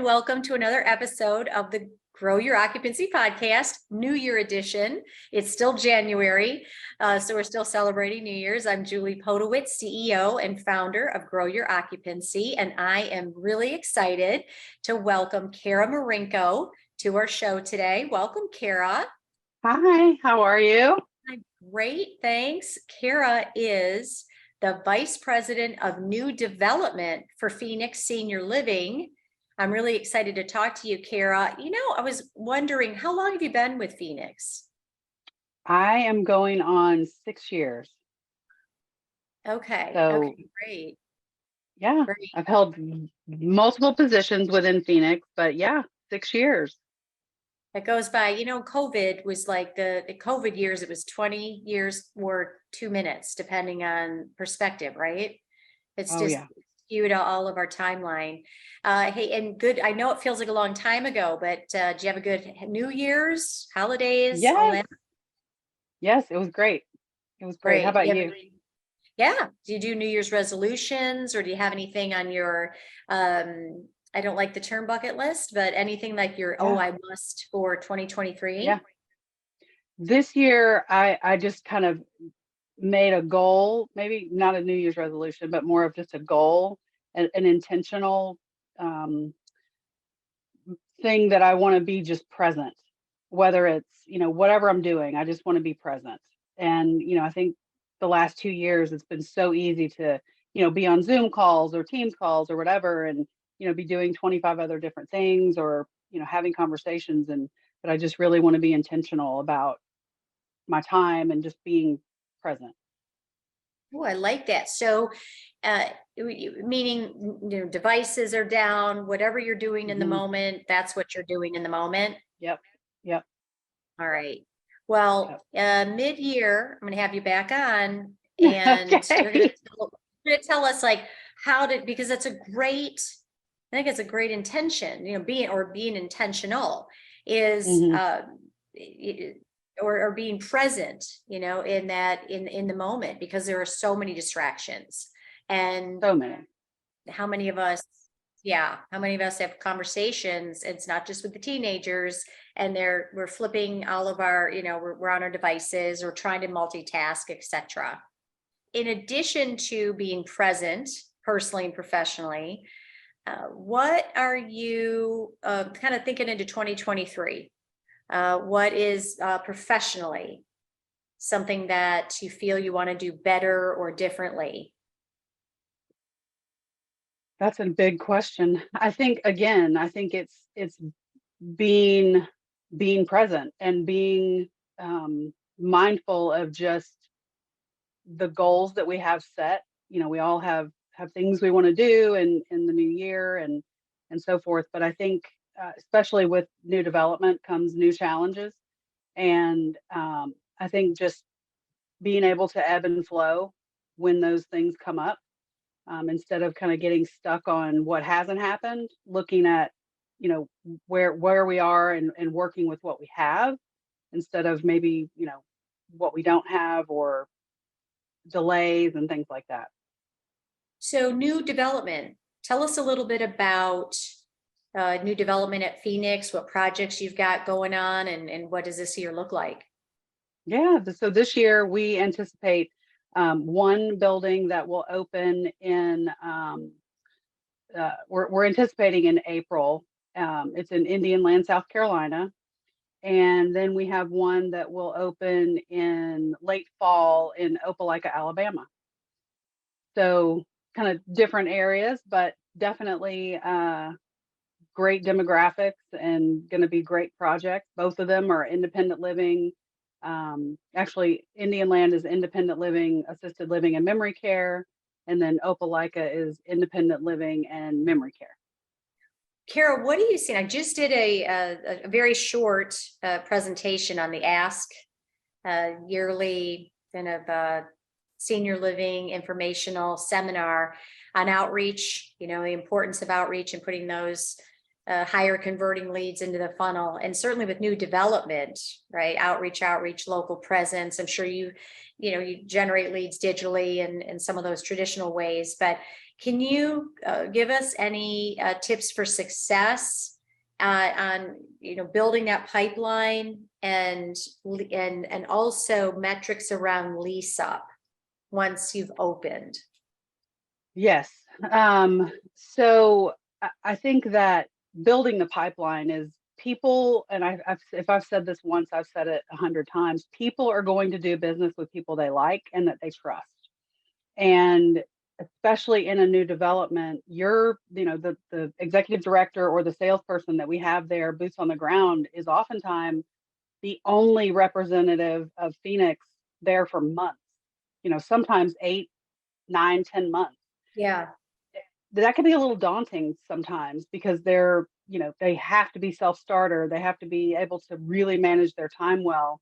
and welcome to another episode of the Grow Your Occupancy podcast, New Year edition. It's still January, so we're still celebrating New Year's. I'm Julie Podewitz, CEO and founder of Grow Your Occupancy, and I am really excited to welcome Kara Marinko to our show today. Welcome, Kara. Hi, how are you? I'm great, thanks. Kara is the Vice President of New Development for Phoenix Senior Living. I'm really excited to talk to you, Kara. I was wondering, how long have you been with Phoenix? I am going on 6 years. Okay, So, great. yeah, Great. I've held multiple positions within Phoenix, but yeah, 6 years. It goes by, COVID was like the COVID years, it was 20 years or 2 minutes, depending on perspective, right? It's Oh, just yeah. skewed all of our timeline. Hey, and good, I know it feels like a long time ago, but do you have a good New Year's, holidays, all Yes, that? yes, it was great. It was great. How Great. about you? Yeah. Do you do New Year's resolutions, or do you have anything on your, I don't like the term bucket list, but anything like your, Yeah, I must for 2023? yeah. This year, I just kind of made a goal, maybe not a New Year's resolution, but more of just a goal, an intentional um, thing that I want to be just present, whether it's, whatever I'm doing, I just want to be present. And, I think the last 2 years, it's been so easy to, be on Zoom calls or Teams calls or whatever, and, be doing 25 other different things or, having conversations. But I just really want to be intentional about my time and just being present. Oh, I like that. So, meaning, devices are down, whatever you're doing in the Hmm. moment, that's what you're doing in the moment. Yep. Yep. All right. Well, Yep. mid-year, I'm going to have you back on, and Okay. you're going to tell us like because that's I think it's a great intention, being intentional is, Hmm. or being present, in that, in the moment, because there are so many distractions. And So many. how many of us, how many of us have conversations? It's not just with the teenagers, and we're flipping all of our, we're on our devices or trying to multitask, etc. In addition to being present personally and professionally, what are you kind of thinking into 2023? What is professionally something that you feel you want to do better or differently? That's a big question. I think it's being present and being mindful of just the goals that we have set. We all have things we want to do in the new year and so forth. But I think especially with new development comes new challenges, and I think just being able to ebb and flow when those things come up, instead of kind of getting stuck on what hasn't happened, looking at, where we are and working with what we have instead of maybe, what we don't have or delays and things like that. So, new development. Tell us a little bit about new development at Phoenix, what projects you've got going on, and what does this year look like? Yeah. So this year we anticipate one building that will open in, we're anticipating in April. It's in Indian Land, South Carolina. And then we have one that will open in late fall in Opelika, Alabama. So kind of different areas, but definitely great demographics and going to be great projects. Both of them are independent living. Actually, Indian Land is independent living, assisted living, and memory care. And then Opelika is independent living and memory care. Kara, what are you seeing? I just did a very short presentation on the Ask yearly kind of senior living informational seminar on outreach, the importance of outreach and putting those higher converting leads into the funnel. And certainly with new development, right? Outreach, local presence. I'm sure you generate leads digitally and some of those traditional ways. But Can you give us any tips for success on, building that pipeline and also metrics around lease up once you've opened? Yes. So I think that building the pipeline is people, and if I've said this once, I've said it 100 times. People are going to do business with people they like and that they trust. And especially in a new development, the executive director or the salesperson that we have there, boots on the ground, is oftentimes the only representative of Phoenix there for months, sometimes 8, 9, 10 months. Yeah. That can be a little daunting sometimes because they have to be self-starter. They have to be able to really manage their time well,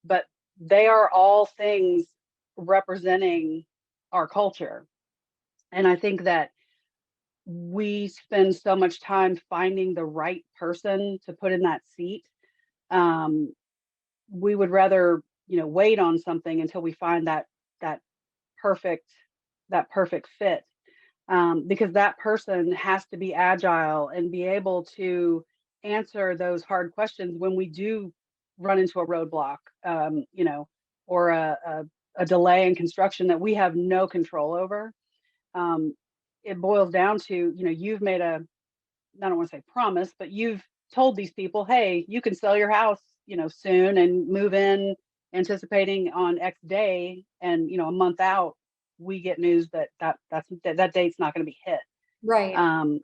but they are all things representing our culture. And I think that we spend so much time finding the right person to put in that seat. Um, we would rather, wait on something until we find that perfect that perfect fit, because that person has to be agile and be able to answer those hard questions when we do run into a roadblock, or a delay in construction that we have no control over. Um, it boils down to, you've made I don't want to say promise, but you've told these people, hey, you can sell your house, soon and move in anticipating on X day. And, a month out, we get news that date's not going to be hit. Right. Um,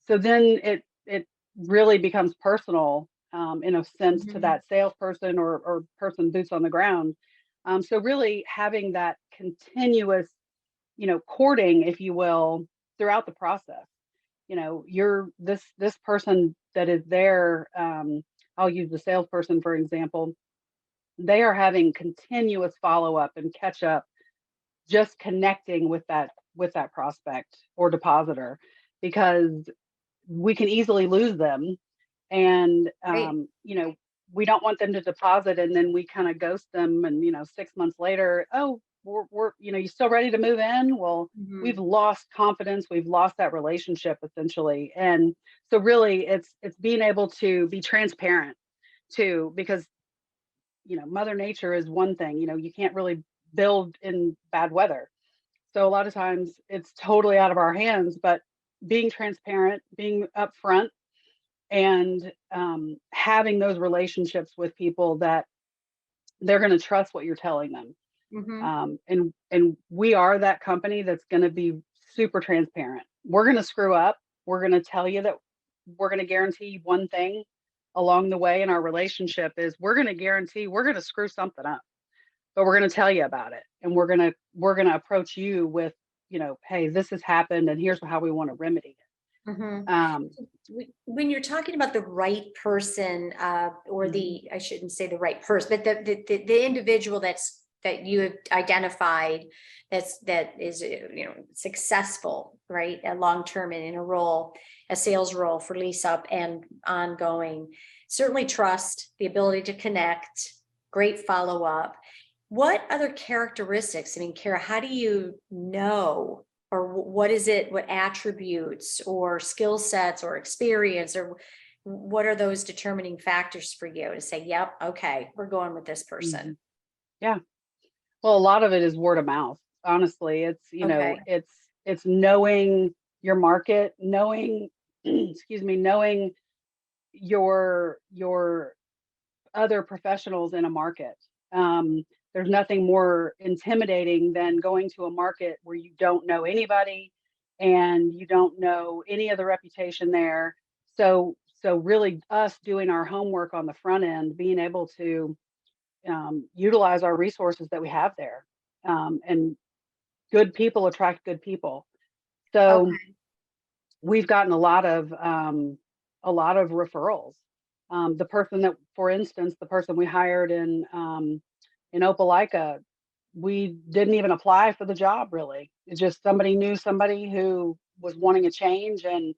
so then it really becomes personal, in a sense, to Mhm. that salesperson or person boots on the ground. So really having that continuous, courting, if you will, throughout the process. You're this person that is there. I'll use the salesperson for example. They are having continuous follow up and catch up, just connecting with that prospect or depositor, because we can easily lose them. And Right. we don't want them to deposit and then we kind of ghost them, and 6 months later, oh, we're you still ready to move in? Well, we've Mhm. lost confidence, we've lost that relationship essentially. And so really it's being able to be transparent too, because mother nature is one thing. You can't really build in bad weather, so a lot of times it's totally out of our hands. But being transparent, being upfront, and having those relationships with people that they're going to trust what you're telling them. Mhm. And we are that company that's going to be super transparent. We're going to screw up. We're going to tell you that we're going to guarantee one thing along the way in our relationship is we're going to guarantee we're going to screw something up, but we're going to tell you about it. And we're going to approach you with, hey, this has happened and here's how we want to remedy Mhm. it. When you're talking about the right person, or Mhm. I shouldn't say the right person, but the individual that you have identified that is, successful, right, a long term and in a role, a sales role for lease up and ongoing, certainly trust, the ability to connect, great follow up. What other characteristics? I mean, Kara, how do you know, or what is it, what attributes or skill sets or experience, or what are those determining factors for you to say, yep, okay, we're going with this person? Mhm. Yeah. Well, a lot of it is word of mouth. Honestly, Okay. it's knowing your market, knowing excuse me, knowing your other professionals in a market. There's nothing more intimidating than going to a market where you don't know anybody and you don't know any of the reputation there. So really us doing our homework on the front end, being able to utilize our resources that we have there. And good people attract good people. So Okay. we've gotten a lot of referrals. The person that, for instance, the person we hired in Opelika, we didn't even apply for the job really. It's just somebody knew somebody who was wanting a change, and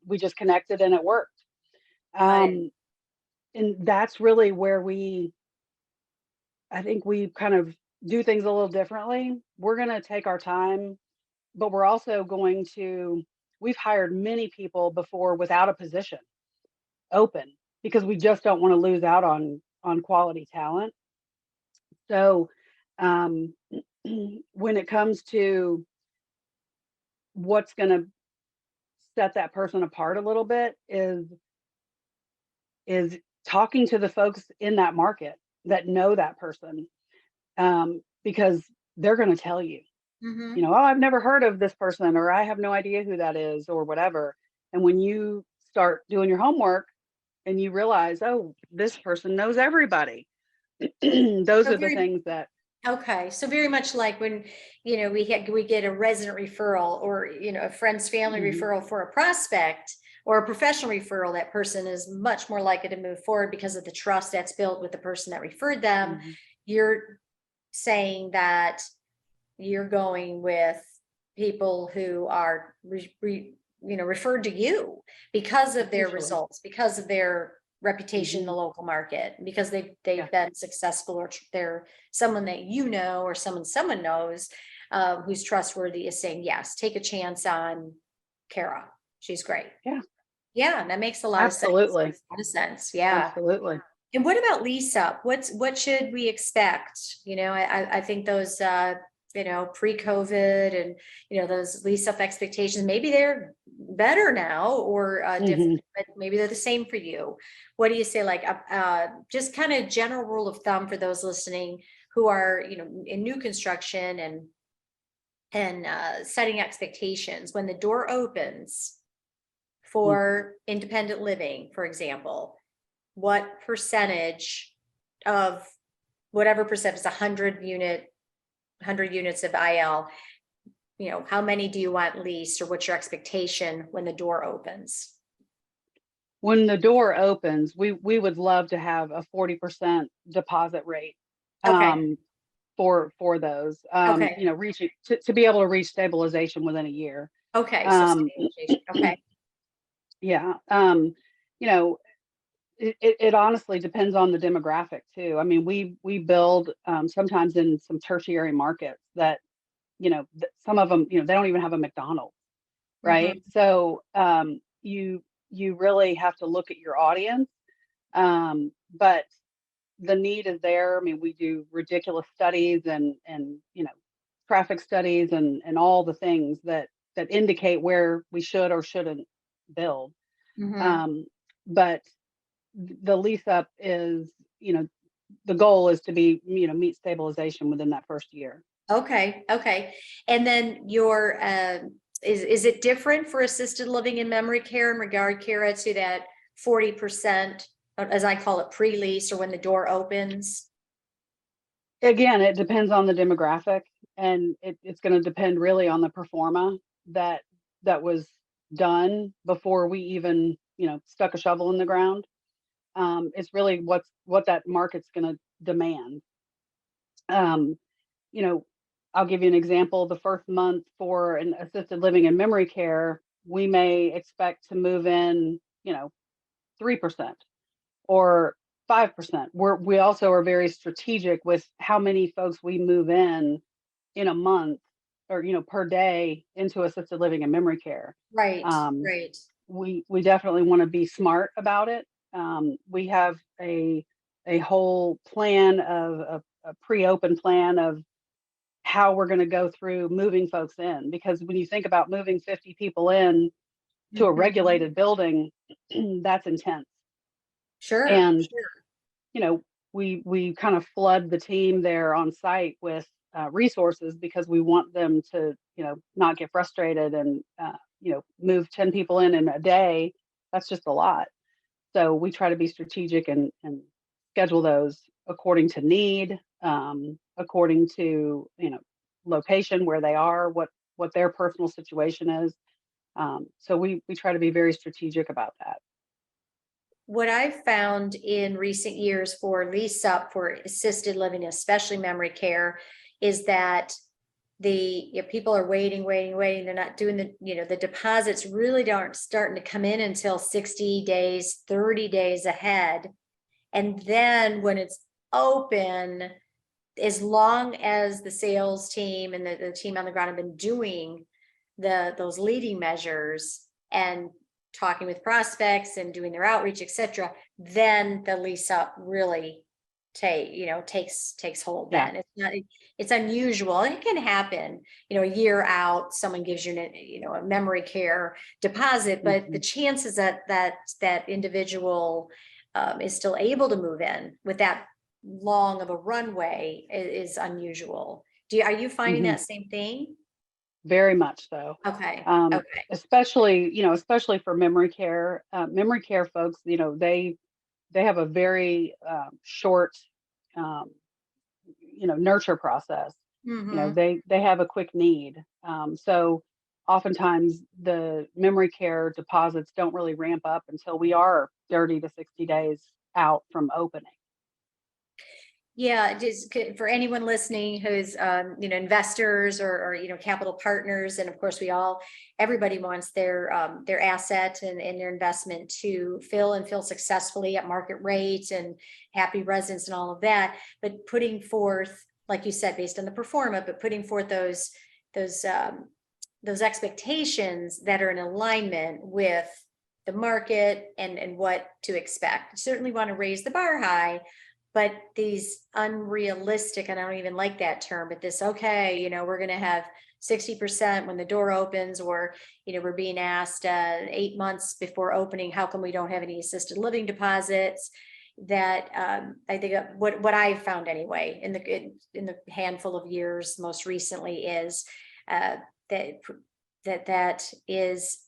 we just connected and it worked. Got it. Um, and that's really where I think we kind of do things a little differently. We're going to take our time but we're also we've hired many people before without a position open because we just don't want to lose out on quality talent. So um, when it comes to what's going to set that person apart a little bit is talking to the folks in that market that know that person, because they're going to tell you, Mm-hmm. you know, oh, I've never heard of this person, or I have no idea who that is, or whatever. And when you start doing your homework and you realize, oh, this person knows everybody, those So are the very, things that. okay. So very much like when, we get a resident referral or, a friend's family Mhm, referral for a prospect or a professional referral, that person is much more likely to move forward because of the trust that's built with the person that referred them. mhm. You're saying that you're going with people who are referred to you because of their Usually, results, because of their reputation in the mhm, local market, because yeah, they've been successful, or they're someone that or someone knows, who's trustworthy, is saying, yes, take a chance on Kara, she's great. yeah, Yeah, that makes a lot of sense. absolutely, Makes a lot of sense. Yeah. absolutely. And what about lease up? What should we expect? I think those pre-COVID and those lease up expectations, maybe they're better now or different, Mhm. but maybe they're the same for you. What do you say, like just kind of general rule of thumb for those listening who are, in new construction and setting expectations when the door opens Mm. for independent living, for example, what percentage of whatever percent is 100 units of IL, how many do you want leased, or what's your expectation when the door opens? When the door opens, we would love to have a 40% deposit rate, Okay. um, for those, Okay. reaching to be able to reach stabilization within a year. Okay. So Um, stabilization. Okay. yeah, you know, it honestly depends on the demographic too. I mean, we build, sometimes in some tertiary markets that, some of them, they don't even have a McDonald's, right? Hmm. So, you really have to look at your audience, but the need is there. I mean, we do ridiculous studies and traffic studies and all the things that indicate where we should or shouldn't build. Hmm. Um, but the lease up is, the goal is to be, meet stabilization within that first year. Okay. Okay. And then is it different for assisted living and memory care in regard, Kara, to that 40%, as I call it, pre-lease, or when the door opens? Again, it depends on the demographic, and it's going to depend really on the performa that that was done before we even, stuck a shovel in the ground. It's really what that market's going to demand. Um, you know, I'll give you an example. The first month for an assisted living and memory care, we may expect to move in, 3% or 5%. We also are very strategic with how many folks we move in a month or, per day into assisted living and memory care. Right. Um, Right. we definitely want to be smart about it. We have a whole plan of a pre-open plan of how we're going to go through moving folks in, because when you think about moving 50 people in to a Mhm. regulated building, that's intense. Sure. And Sure. we kind of flood the team there on site with resources because we want them to, not get frustrated and move 10 people in a day. That's just a lot. So we try to be strategic and schedule those according to need, according to, location where they are, what their personal situation is. So we try to be very strategic about that. What I've found in recent years for lease up for assisted living, especially memory care, is that people are waiting, waiting, waiting. They're not doing the deposits really aren't starting to come in until 60 days, 30 days ahead. And then when it's open, as long as the sales team and the team on the ground have been doing those leading measures and talking with prospects and doing their outreach, etc., then the lease up really takes hold. Yeah. Then it's unusual. It can happen, a year out, someone gives you a memory care deposit, but the chances that individual is still able to move in with that long of a runway is unusual. Are you finding that same thing? Very much so. Okay. Um, Okay. especially for memory care folks, they have a very short, um, nurture process. Mm-hmm. They have a quick need. So oftentimes the memory care deposits don't really ramp up until we are 30 to 60 days out from opening. Yeah, just for anyone listening who's investors or capital partners, and of course everybody wants their asset and their investment to fill successfully at market rate and happy residents and all of that. But putting forth, like you said, based on the pro forma, but putting forth those expectations that are in alignment with the market and what to expect. You certainly want to raise the bar high, but these unrealistic, and I don't even like that term, but we're going to have 60% when the door opens, or, we're being asked 8 months before opening, how come we don't have any assisted living deposits? That I think what I've found anyway in the handful of years most recently is that is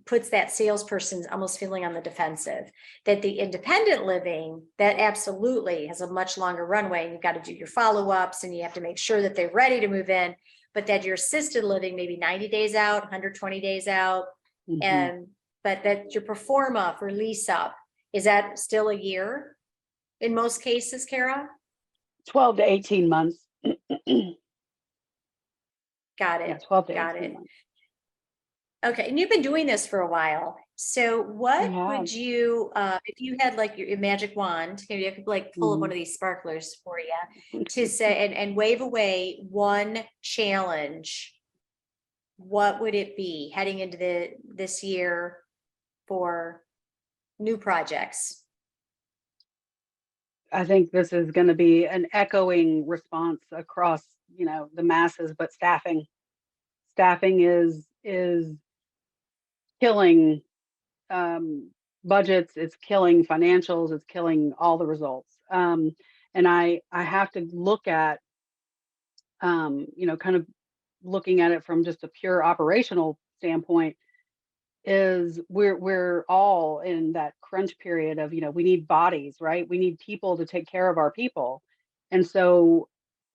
puts that salesperson almost feeling on the defensive. That the independent living, that absolutely has a much longer runway, and you've got to do your follow-ups and you have to make sure that they're ready to move in, but that your assisted living maybe 90 days out, 120 days out, but that your pro forma for lease up, is that still a year in most cases, Kara? 12 to 18 months. Got it. Yeah, 12 to Got 18 it. months. Okay, and you've been doing this for a while. So what I have. would you, if you had like your magic wand, maybe I could like pull up one of these sparklers for you to say and wave away one challenge, what would it be heading into this year for new projects? I think this is going to be an echoing response across, the masses, but staffing is killing budgets, it's killing financials, it's killing all the results. And I have to look at, kind of looking at it from just a pure operational standpoint, is we're all in that crunch period of, we need bodies, right? We need people to take care of our people. And so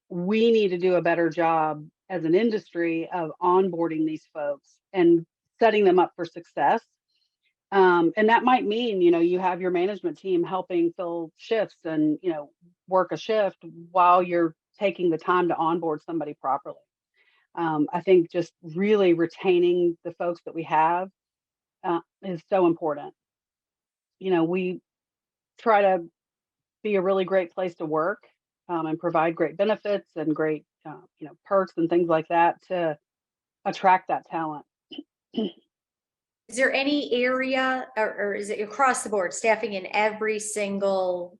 we need to do a better job as an industry of onboarding these folks and setting them up for success. And that might mean, you have your management team helping fill shifts and, work a shift while you're taking the time to onboard somebody properly. I think just really retaining the folks that we have is so important. We try to be a really great place to work, and provide great benefits and great, perks and things like that to attract that talent. Is there any area or is it across the board staffing in every single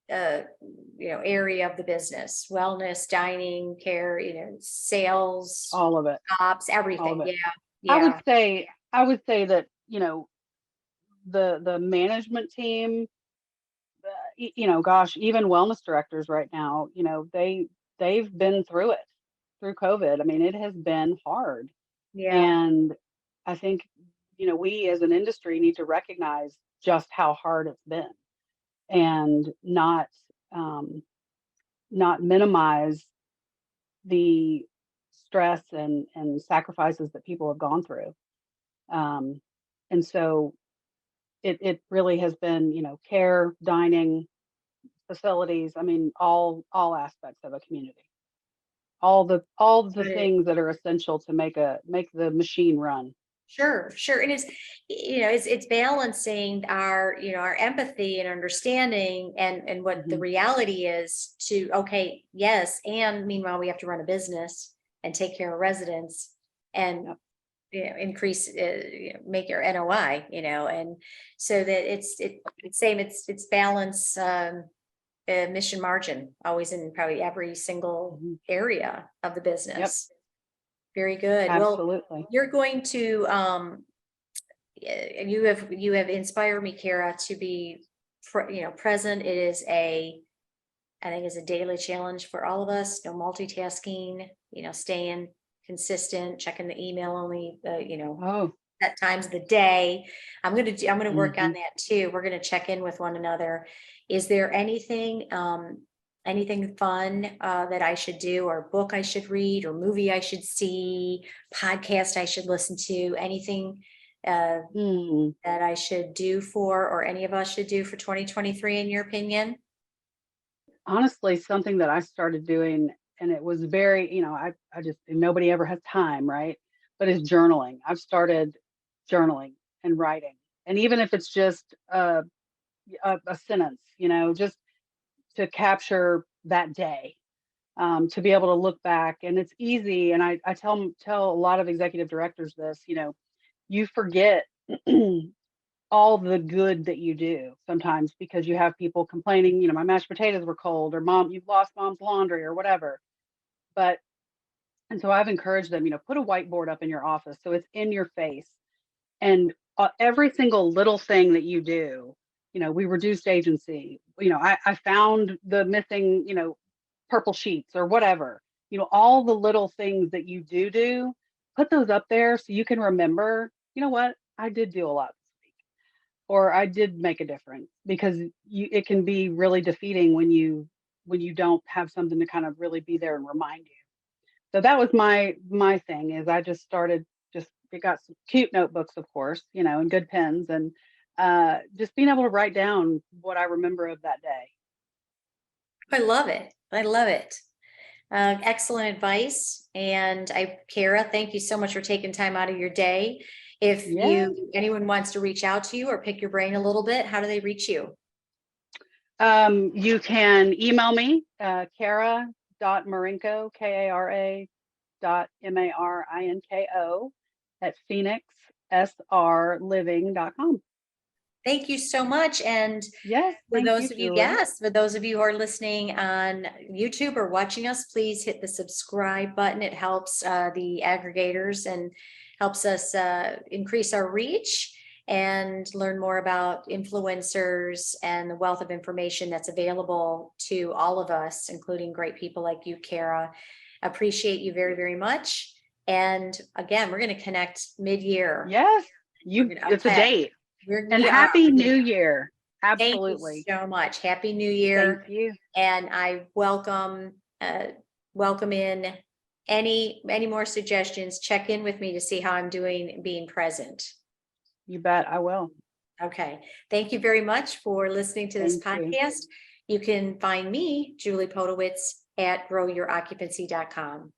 area of the business, wellness, dining, care, sales, All of it. ops, All everything? of it. Yeah. I would Yeah. say I would say that, the management team, gosh, even wellness directors right now, they've been through it, through COVID. I mean, it has been hard. Yeah. And I think, we as an industry need to recognize just how hard it's been and not minimize the stress and sacrifices that people have gone through. And so it really has been, care, dining, facilities. I mean, all aspects of a community, all the Got it. things that are essential to make the machine run. Sure, sure. And it's balancing our empathy and understanding and what the Hmm. reality is to, okay, yes, and meanwhile we have to run a business and take care of residents. and Yep. increase, make your NOI, and so that it's same, it's balance, mission margin, always in probably every single Mhm. area of the Yep. business. Very good. Well, Absolutely. you're going to, you have inspired me, Kara, to be, present. It is I think it's a daily challenge for all of us. No multitasking, staying consistent, checking the email only, Oh. at times of the day. I'm gonna work on Mhm. that too. We're gonna check in with one another. Is there anything, anything fun, that I should do, or book I should read, or movie I should see, podcast I should listen to, anything, Mm. that I should do for, or any of us should do for 2023, in your opinion? Honestly, something that I started doing, and it was very, I just, nobody ever has time, right? But is journaling. I've started journaling and writing. And even if it's just a sentence, just to capture that day, to be able to look back. And it's easy. And I tell a lot of executive directors this, you forget all the good that you do sometimes because you have people complaining, my mashed potatoes were cold, or mom, you've lost mom's laundry, or whatever. But, and so I've encouraged them, put a whiteboard up in your office so it's in your face. And every single little thing that you do, we reduced agency, I found the missing, purple sheets or whatever, all the little things that you do, put those up there so you can remember, what, I did do a lot this week, or I did make a difference, because it can be really defeating when you don't have something to kind of really be there and remind you. So that was my thing, is I just started, just we got some cute notebooks, of course, and good pens, and just being able to write down what I remember of that day. I love it. I love it. Excellent advice. And Kara, thank you so much for taking time out of your day. If Yeah. anyone wants to reach out to you or pick your brain a little bit, how do they reach you? You can email me, Kara.Marinko, Kara .Marinko at phoenixsrliving.com. Thank you so much. And Yes, for thank you, those of you, Julie. yes, for those of you who are listening on YouTube or watching us, please hit the subscribe button. It helps, the aggregators, and helps us, increase our reach and learn more about influencers and the wealth of information that's available to all of us, including great people like you, Kara. Appreciate you very, very much. And again, we're going to connect mid-year. Yes, it's a Okay. date. And We are. Happy New Year. Thank you Absolutely. so much. Happy New Thank Year. you. And I welcome in any more suggestions. Check in with me to see how I'm doing being present. You bet I will. Okay. Thank you very much for listening to this Thank you. podcast. You can find me, Julie Podewitz, at growyouroccupancy.com.